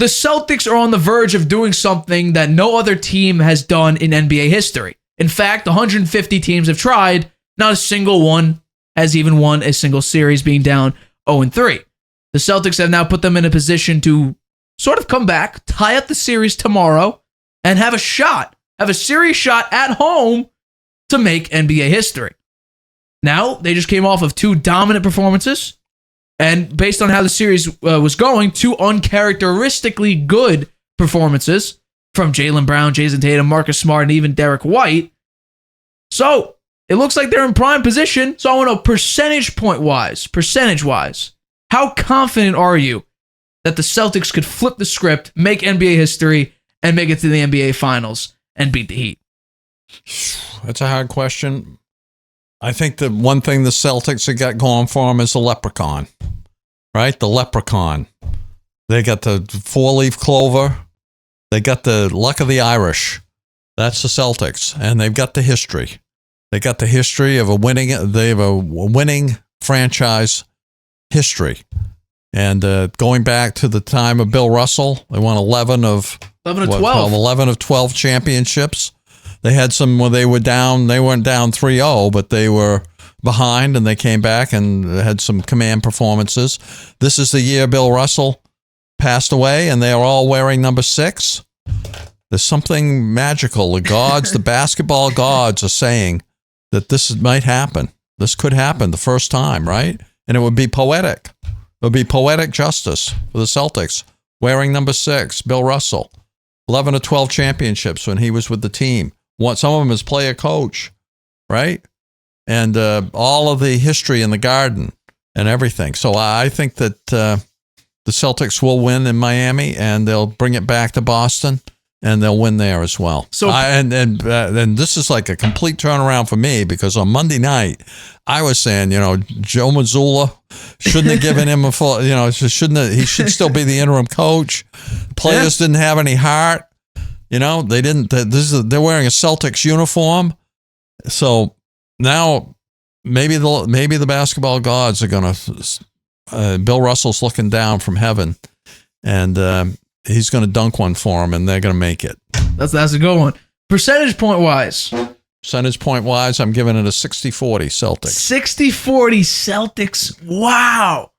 the Celtics are on the verge of doing something that no other team has done in NBA history. In fact, 150 teams have tried. Not a single one has even won a single series, being down 0-3. The Celtics have now put them in a position to sort of come back, tie up the series tomorrow, and have a serious shot at home to make NBA history. Now, they just came off of 2 dominant performances, and based on how the series was going, 2 uncharacteristically good performances from Jaylen Brown, Jason Tatum, Marcus Smart, and even Derrick White. So, it looks like they're in prime position. So I want to know, percentage-wise, how confident are you that the Celtics could flip the script, make NBA history, and make it to the NBA Finals and beat the Heat? That's a hard question. I think the one thing the Celtics have got going for them is the leprechaun, right? The leprechaun. They got the 4-leaf clover. They got the luck of the Irish. That's the Celtics, and they've got the history. They got the history of they have a winning franchise history. And going back to the time of Bill Russell, they won 11 of 12 championships. They had some where they were down. They weren't down 3-0, but they were behind, and they came back and had some command performances. This is the year Bill Russell passed away, and they are all wearing number 6. There's something magical. The gods, the basketball gods, are saying that this might happen. This could happen the first time, right? And it would be poetic. It would be poetic justice for the Celtics. Wearing number 6, Bill Russell. 11 of 12 championships when he was with the team. Some of them as player-coach, right? And all of the history in the Garden and everything. So I think that the Celtics will win in Miami, and they'll bring it back to Boston, and they'll win there as well. So and this is like a complete turnaround for me, because on Monday night I was saying, Joe Mazzulla shouldn't have given him a full, he should still be the interim coach. Players didn't have any heart. They didn't. They're wearing a Celtics uniform, so now maybe the basketball gods are gonna. Bill Russell's looking down from heaven, and he's gonna dunk one for him, and they're gonna make it. That's a good one. Percentage point wise, I'm giving it a 60-40 Celtics. 60-40 Celtics. Wow.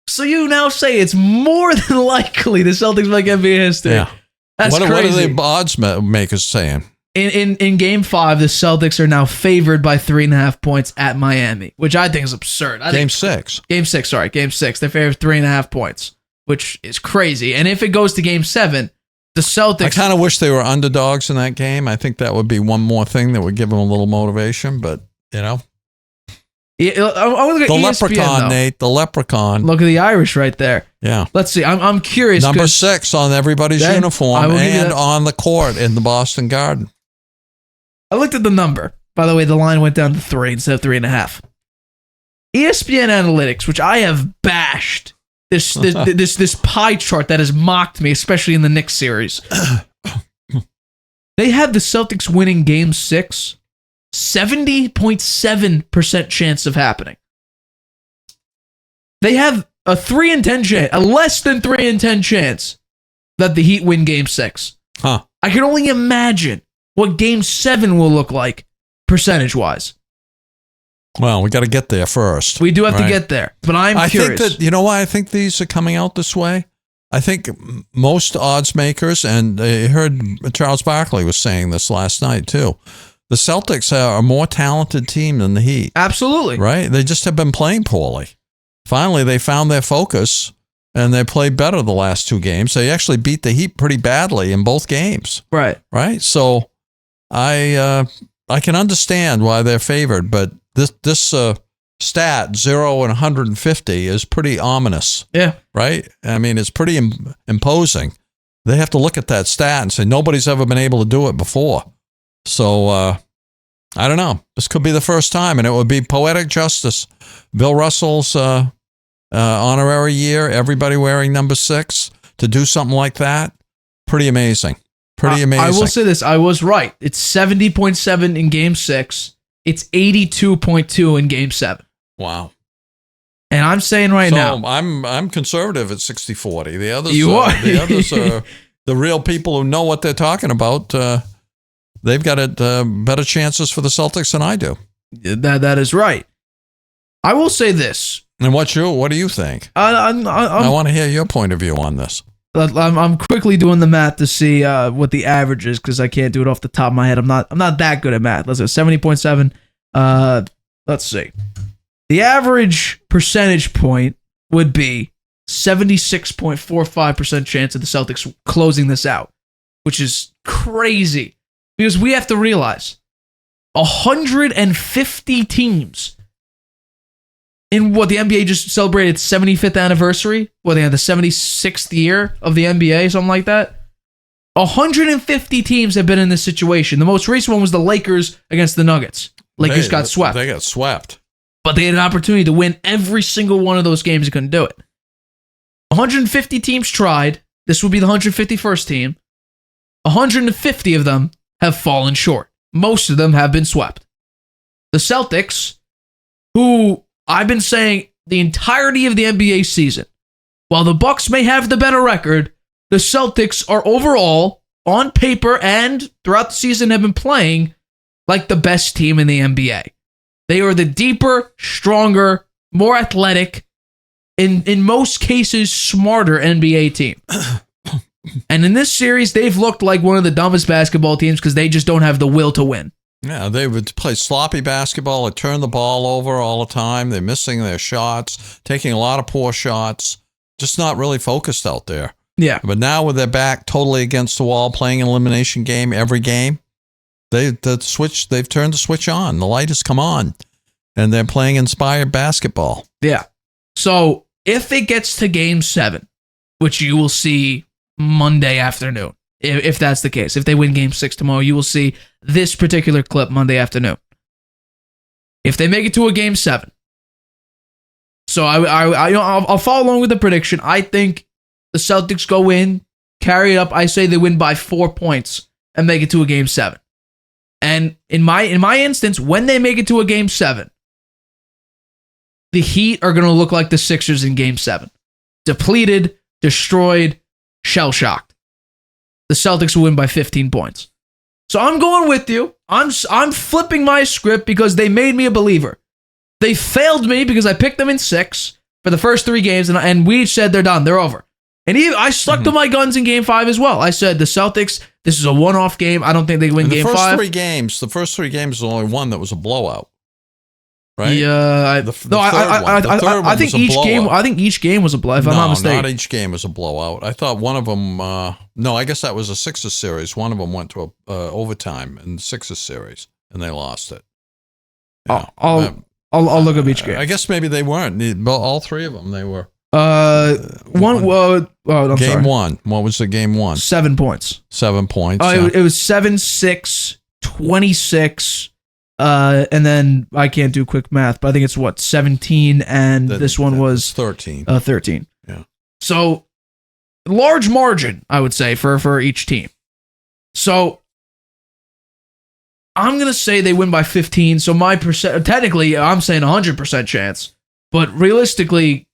So you now say it's more than likely the Celtics make NBA history. Yeah. That's crazy. What are the odds makers saying? In Game 5, the Celtics are now favored by 3.5 points at Miami, which I think is absurd. Game 6. Game 6, sorry. Game 6. They're favored 3.5 points, which is crazy. And if it goes to Game 7, the Celtics... I kind of wish they were underdogs in that game. I think that would be one more thing that would give them a little motivation, but, Yeah, I look at the ESPN, leprechaun, though. Nate. The leprechaun. Look at the Irish right there. Yeah. Let's see. I'm curious. Number 6 on everybody's uniform and on the court in the Boston Garden. I looked at the number. By the way, the line went down to 3 instead of 3.5. ESPN Analytics, which I have bashed, this pie chart that has mocked me, especially in the Knicks series. They have the Celtics winning Game 6. 70.7% chance of happening. They have a 3 in 10 chance, a less than 3 in 10 chance that the Heat win Game 6. Huh. I can only imagine what Game 7 will look like, percentage-wise. Well, we got to get there first. We do have to get there, but I'm curious. I think that, why I think these are coming out this way? I think most odds makers, and I heard Charles Barkley was saying this last night too, the Celtics are a more talented team than the Heat. Absolutely. Right? They just have been playing poorly. Finally, they found their focus, and they played better the last 2 games. They actually beat the Heat pretty badly in both games. Right. Right? So I can understand why they're favored, but this stat, 0 and 150, is pretty ominous. Yeah. Right? I mean, it's pretty imposing. They have to look at that stat and say, nobody's ever been able to do it before. So, I don't know. This could be the first time, and it would be poetic justice. Bill Russell's honorary year, everybody wearing number 6, to do something like that, pretty amazing. Pretty amazing. I will say this. I was right. It's 70.7 in Game 6. It's 82.2 in Game 7. Wow. And I'm saying now, I'm conservative at 60-40. The others, You are. The others are the real people who know what they're talking about. They've got better chances for the Celtics than I do. that is right. I will say this. And what do you think? I want to hear your point of view on this. I'm quickly doing the math to see what the average is because I can't do it off the top of my head. I'm not that good at math. Let's go 70.7. Let's see. The average percentage point would be 76.45% chance of the Celtics closing this out, which is crazy because we have to realize 150 teams in what the NBA just celebrated its 75th anniversary. Well, they had the 76th year of the NBA, something like that. 150 teams have been in this situation. The most recent one was the Lakers against the Nuggets. Lakers got swept. They got swept. But they had an opportunity to win every single one of those games and couldn't do it. 150 teams tried. This would be the 151st team. 150 of them have fallen short. Most of them have been swept. The Celtics, who I've been saying the entirety of the NBA season, while the Bucks may have the better record, the Celtics are overall, on paper and throughout the season, have been playing like the best team in the NBA. They are the deeper, stronger, more athletic, in most cases, smarter NBA team. And in this series, they've looked like one of the dumbest basketball teams because they just don't have the will to win. Yeah, they would play sloppy basketball. They turn the ball over all the time. They're missing their shots, taking a lot of poor shots, just not really focused out there. Yeah. But now with their back totally against the wall, playing an elimination game every game, they've turned the switch on. The light has come on, and they're playing inspired basketball. Yeah. So if it gets to Game 7, which you will see Monday afternoon, if that's the case, if they win Game 6 tomorrow, you will see this particular clip Monday afternoon. If they make it to a Game 7, so I'll follow along with the prediction. I think the Celtics go in, carry it up. I say they win by 4 points and make it to a Game 7. And in my instance, when they make it to a Game 7, the Heat are going to look like the Sixers in Game 7. Depleted, destroyed, shell-shocked. The Celtics will win by 15 points. So I'm going with you. I'm flipping my script because they made me a believer. They failed me because I picked them in 6 for the first 3 games, and we said they're done. They're over. And I stuck to my guns in Game 5 as well. I said the Celtics, this is a one-off game. I don't think they win Game 5. The first three games, the only one that was a blowout. Right? Yeah, I think each game was a blowout. If I'm not mistaken, not each game was a blowout. I thought one of them. No, I guess that was a Sixers series. One of them went to a overtime in the Sixers series, and they lost it. Yeah. I'll look up each game. I guess maybe they weren't. All 3 of them, they were. One. I'm game sorry. 1. What was the game 1? 7 points. 7 points. It was 7-6, 26. And then I can't do quick math, but I think it's 17, and this one was 13. 13. Yeah. So large margin, I would say, for each team. So I'm gonna say they win by 15. So my technically, I'm saying 100% chance, but realistically,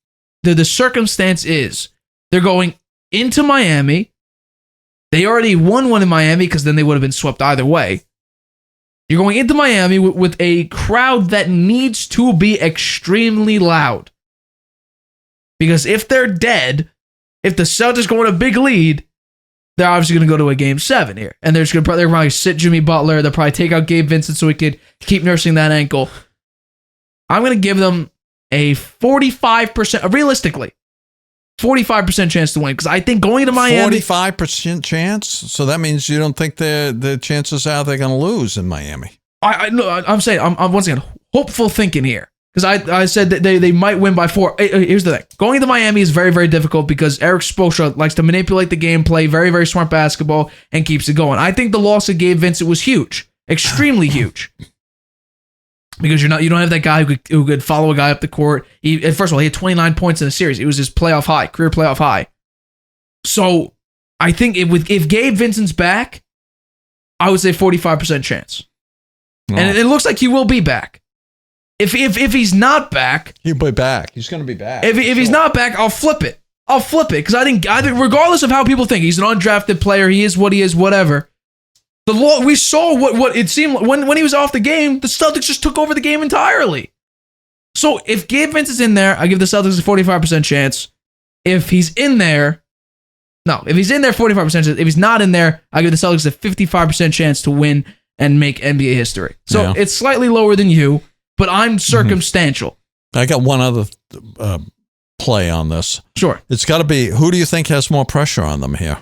the circumstance is they're going into Miami. They already won one in Miami because then they would have been swept either way. You're going into Miami with a crowd that needs to be extremely loud. Because if they're dead, if the Celtics go in a big lead, they're obviously going to go to a Game 7 here. And they're probably sit Jimmy Butler. They'll probably take out Gabe Vincent so he could keep nursing that ankle. I'm going to give them a 45%, realistically, 45% chance to win. Because I think going to Miami... 45% chance? So that means you don't think the chances are they're going to lose in Miami? I'm saying, I'm once again, hopeful thinking here. Because I said that they might win by 4. Here's the thing. Going to Miami is very, very difficult because Eric Spoelstra likes to manipulate the game, play very, very smart basketball, and keeps it going. I think the loss of Gabe Vincent was huge. Extremely huge. Because you don't have that guy who could follow a guy up the court. First of all, he had 29 points in the series. It was his career playoff high. So I think if Gabe Vincent's back, I would say 45% chance. Oh. And it looks like he will be back. If he's not back, he'll be back. He's going to be back. If he's not back, I'll flip it. Because I think regardless of how people think, he's an undrafted player. He is what he is. Whatever. We saw what it seemed like when he was off the game. The Celtics just took over the game entirely. So if Gabe Vincent's in there, I give the Celtics a 45% chance. If he's in there, 45% chance. If he's not in there, I give the Celtics a 55% chance to win and make NBA history. So it's slightly lower than you, but I'm circumstantial. I got one other play on this. Sure. It's got to be, who do you think has more pressure on them here?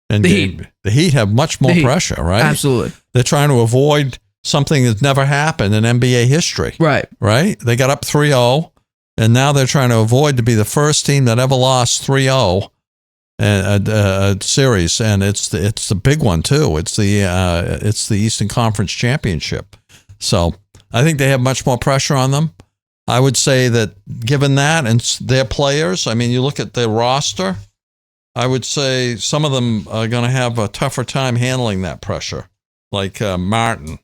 And the Heat. The Heat have much more pressure, right? Absolutely. They're trying to avoid something that's never happened in NBA history. Right. Right? They got up 3-0, and now they're trying to avoid to be the first team that ever lost 3-0 in a series, and it's the big one too. It's the Eastern Conference Championship. So I think they have much more pressure on them. I would say that given that and their players, I mean, you look at their roster, I would say some of them are going to have a tougher time handling that pressure, like Martin,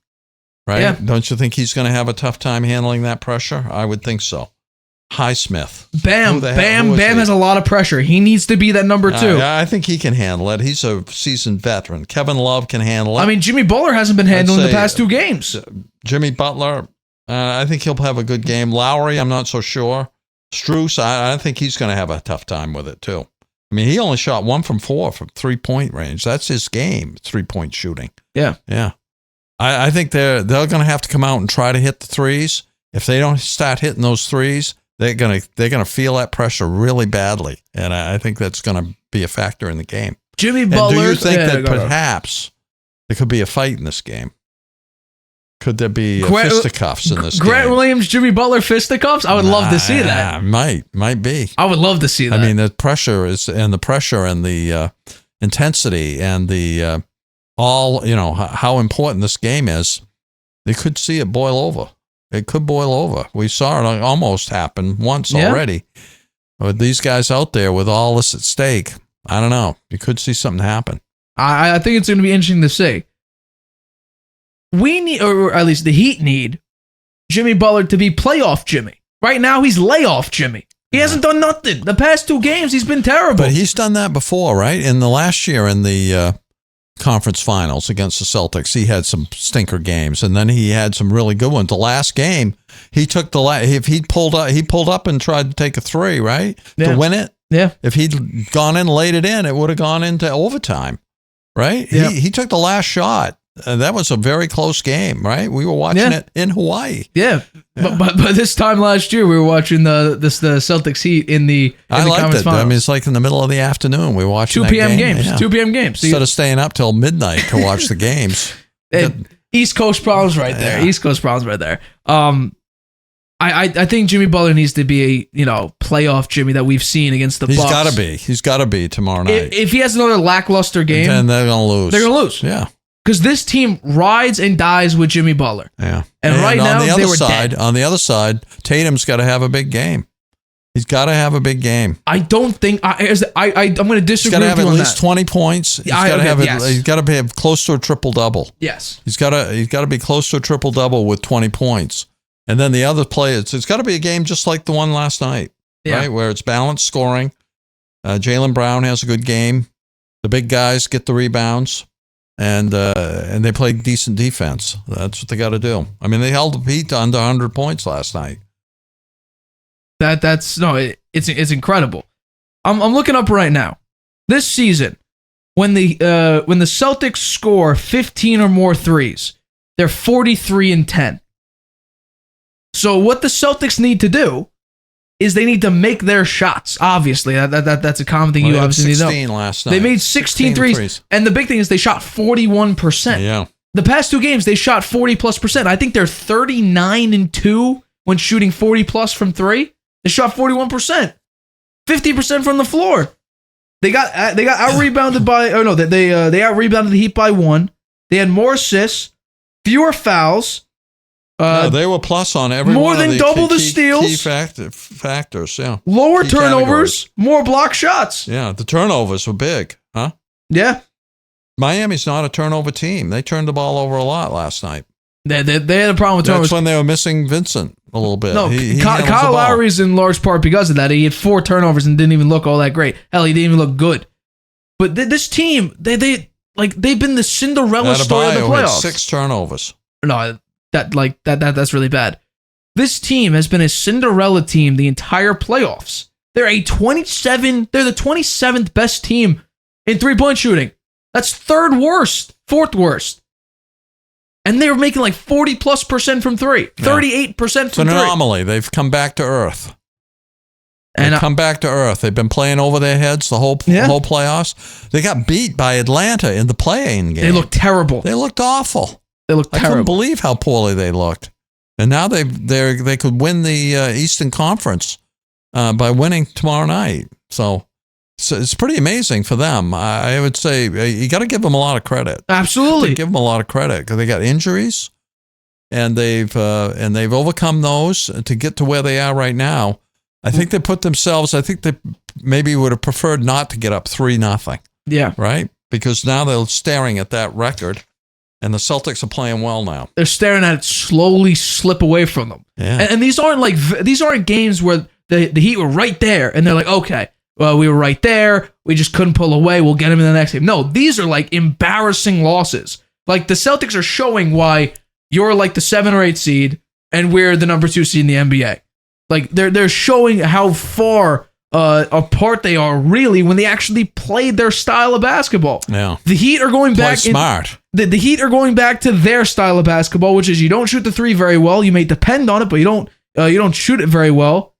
right? Yeah. Don't you think he's going to have a tough time handling that pressure? I would think so. Highsmith. Bam has a lot of pressure. He needs to be that number 2. I think he can handle it. He's a seasoned veteran. Kevin Love can handle it. I mean, Jimmy Butler hasn't been handling the past 2 games. Jimmy Butler, I think he'll have a good game. Lowry, I'm not so sure. Strus, I think he's going to have a tough time with it too. I mean, he only shot 1 from 4 from 3-point range. That's his game, 3-point shooting. Yeah. I think they're going to have to come out and try to hit the threes. If they don't start hitting those threes, they're gonna feel that pressure really badly, and I think that's going to be a factor in the game. Jimmy Butler. Do you think that perhaps there could be a fight in this game? Could there be fisticuffs in this game? Grant Williams, Jimmy Butler fisticuffs? I would love to see that. Might be. I would love to see that. I mean, the pressure and the intensity and the how important this game is. They could see it boil over. It could boil over. We saw it almost happen once already. With these guys out there with all this at stake, I don't know. You could see something happen. I think it's going to be interesting to see. We need, or at least the Heat need, Jimmy Butler to be playoff Jimmy. Right now, he's layoff Jimmy. He hasn't done nothing. The past 2 games, he's been terrible. But he's done that before, right? In the last year in the conference finals against the Celtics, he had some stinker games, and then he had some really good ones. The last game, he took if he pulled up and tried to take a 3, right? Yeah. To win it. Yeah. If he'd gone in, laid it in, it would have gone into overtime, right? Yeah. He took the last shot. That was a very close game, right? We were watching it in Hawaii. Yeah. But this time last year, we were watching the Celtics Heat in the liked it. Finals. I mean, it's like in the middle of the afternoon. We were watching 2 p.m. game. games. Yeah. 2 p.m. games. Instead of staying up till midnight to watch the games. East Coast problems right there. Yeah. East Coast problems right there. I think Jimmy Butler needs to be a playoff Jimmy that we've seen against the Bucks. He's got to be tomorrow night. If he has another lackluster game, then they're going to lose. They're going to lose. Yeah. Because this team rides and dies with Jimmy Butler. Yeah. And right now, they were dead. On the other side, Tatum's got to have a big game. He's got to have a big game. I don't think I'm going to disagree. He's got to have at least 20 points. He's got to have close to a triple double. Yes. He's got to be close to a triple double with 20 points. And then the other players, it's got to be a game just like the one last night, right? Where it's balanced scoring. Jaylen Brown has a good game. The big guys get the rebounds. And they played decent defense. That's what they got to do. I mean, they held the Heat to under 100 points last night. It's incredible. I'm looking up right now. This season, when the Celtics score 15 or more threes, they're 43-10. So what the Celtics need to do is they need to make their shots. Obviously, that's a common thing you obviously need to know. 16 last night. They made 16 threes, and the big thing is they shot 41%. Yeah. The past 2 games, they shot 40+%. I think they're 39-2 when shooting 40+ from 3. They shot 41%, 50% from the floor. They got out rebounded by. Oh no, they out rebounded the Heat by 1. They had more assists, fewer fouls. They were plus on every more one than of the double the key steals. Factors, yeah. Lower key turnovers, categories. more block shots. Yeah, the turnovers were big, huh? Yeah. Miami's not a turnover team. They turned the ball over a lot last night. They had a problem with turnovers. That's when they were missing Vincent. a little bit. No, he Kyle Lowry's in large part because of that. He had 4 turnovers and didn't even look all that great. Hell, he didn't even look good. But this team, they've been the Cinderella story of the playoffs. Had 6 turnovers. No, that's really bad. This team has been a Cinderella team the entire playoffs. They're the 27th best team in 3-point shooting. That's 4th worst. And they were making like 40+% from 3, 38% from 3. It's an anomaly. They've come back to earth. They've come back to earth. They've been playing over their heads the whole playoffs. They got beat by Atlanta in the play-in game. They looked terrible. They looked awful. They looked terrible. I couldn't believe how poorly they looked. And now they could win the Eastern Conference by winning tomorrow night. So it's pretty amazing for them. I would say you got to give them a lot of credit. Absolutely, give them a lot of credit because they got injuries, and they've overcome those to get to where they are right now. I think they put themselves. I think they maybe would have preferred not to get up 3-0. Yeah, right. Because now they're staring at that record, and the Celtics are playing well now. They're staring at it slowly slip away from them. Yeah, and these aren't games where the Heat were right there, and they're like, okay. Well, we were right there. We just couldn't pull away. We'll get him in the next game. No, these are like embarrassing losses. Like the Celtics are showing why you're like the 7 or 8 seed and we're the number 2 seed in the NBA. Like they're showing how far apart they are really when they actually played their style of basketball. Yeah, the Heat are going back. Smart. The Heat are going back to their style of basketball, which is you don't shoot the 3 very well. You may depend on it, but you don't shoot it very well.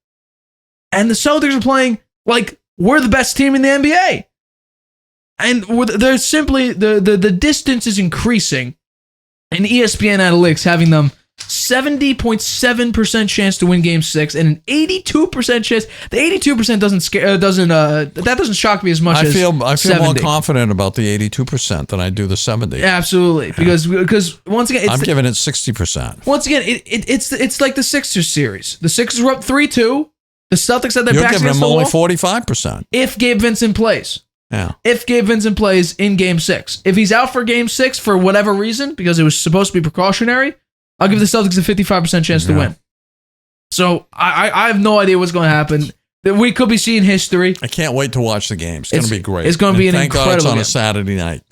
And the Celtics are playing like we're the best team in the NBA. And they're simply, the distance is increasing. And ESPN Analytics having them 70.7% chance to win Game 6 and an 82% chance. The 82% doesn't shock me as much as 70. I feel more confident about the 82% than I do the 70. Absolutely, because once again, I'm giving it 60%. Once again, it's like the Sixers series. The Sixers were up 3-2. The Celtics had their You're backs giving against them the only wall. 45%. If Gabe Vincent plays. Yeah. If Gabe Vincent plays in Game 6. If he's out for Game 6 for whatever reason, because it was supposed to be precautionary, I'll give the Celtics a 55% chance to win. So I have no idea what's going to happen. We could be seeing history. I can't wait to watch the game. It's going to be great. It's going to be an incredible game. Thank God it's on a Saturday night.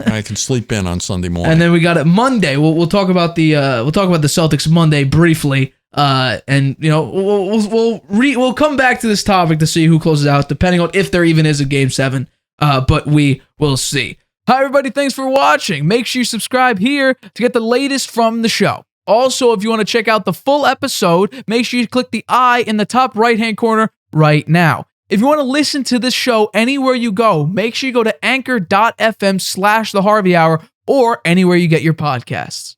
I can sleep in on Sunday morning. And then we got it Monday. We'll talk about the Celtics Monday briefly. And you know we'll come back to this topic to see who closes out, depending on if there even is a Game 7. But we will see. Hi everybody, thanks for watching. Make sure you subscribe here to get the latest from the show. Also, if you want to check out the full episode, make sure you click the I in the top right-hand corner right now. If you want to listen to this show anywhere you go, make sure you go to anchor.fm/The Harvey Hour or anywhere you get your podcasts.